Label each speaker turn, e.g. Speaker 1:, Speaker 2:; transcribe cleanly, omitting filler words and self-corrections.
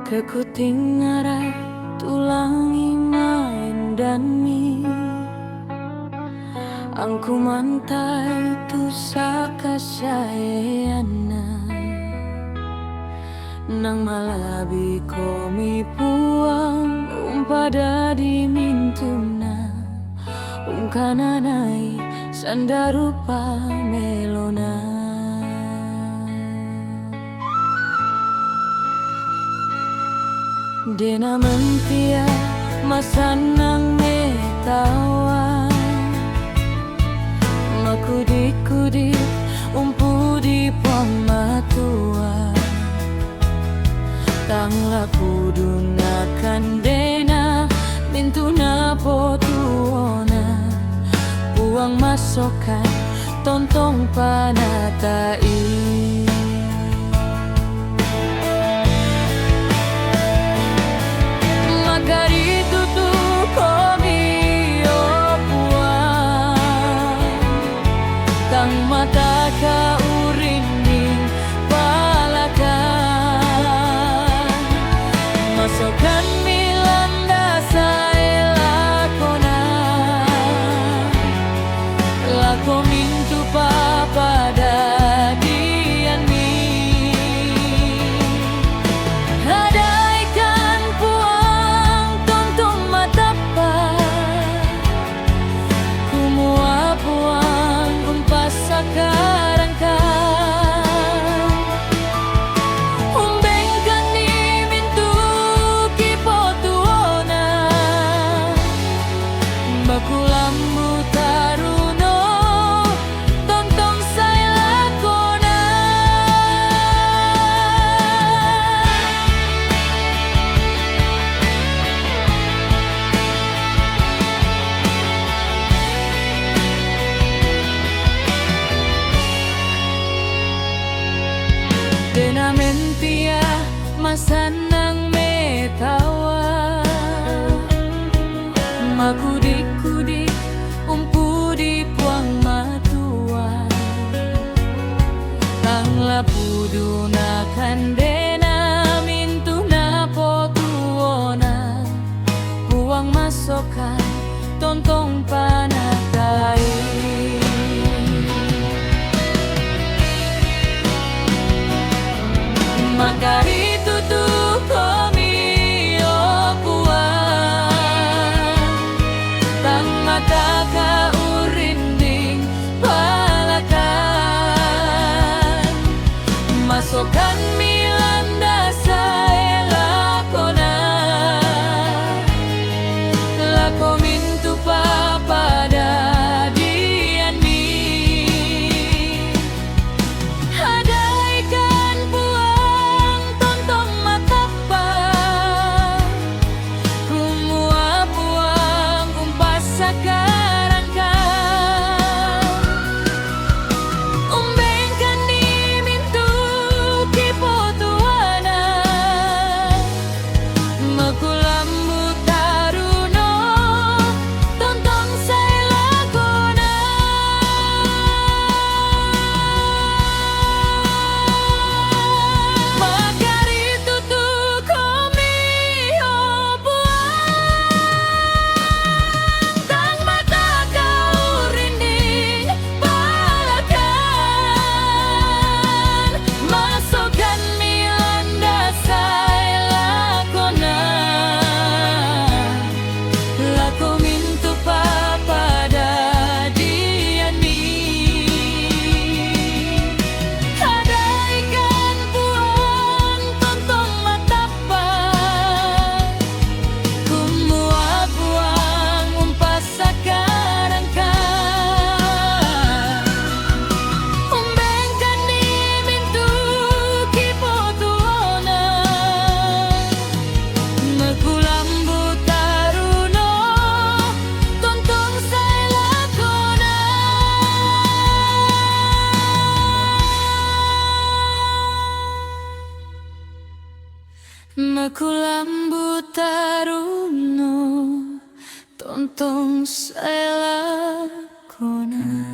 Speaker 1: Kekuting ngarai tulangi main dan mi angku mantai tu sakasayana nang malabi komi puang pada di mintuna kananai sandarupa melona. Dena mentia masanang metawa makudi-kudi umpu di pamatua tangla kudunakan dena mintuna potuona uang masokan tontong panatai. Mata ka uringning palakan masokan milanda saya lakona lako mintu papada dian mi hadaikan puang tontong mata pa kumua puang sekarang kan umbengkan ni mintu kipotuona bakulambu taruno tontong saya lakona. Dena mentia masanang metawa makudi-kudi umpu di puang matua tangla pudunakan dena mintuna potuona puang masokan tontong panatai. Makari tutu komi o puang tang mata ka urinding palakan masokan milanda saya lakona lako mintu papada dian mi Makulambu taruno tontong saya lakona.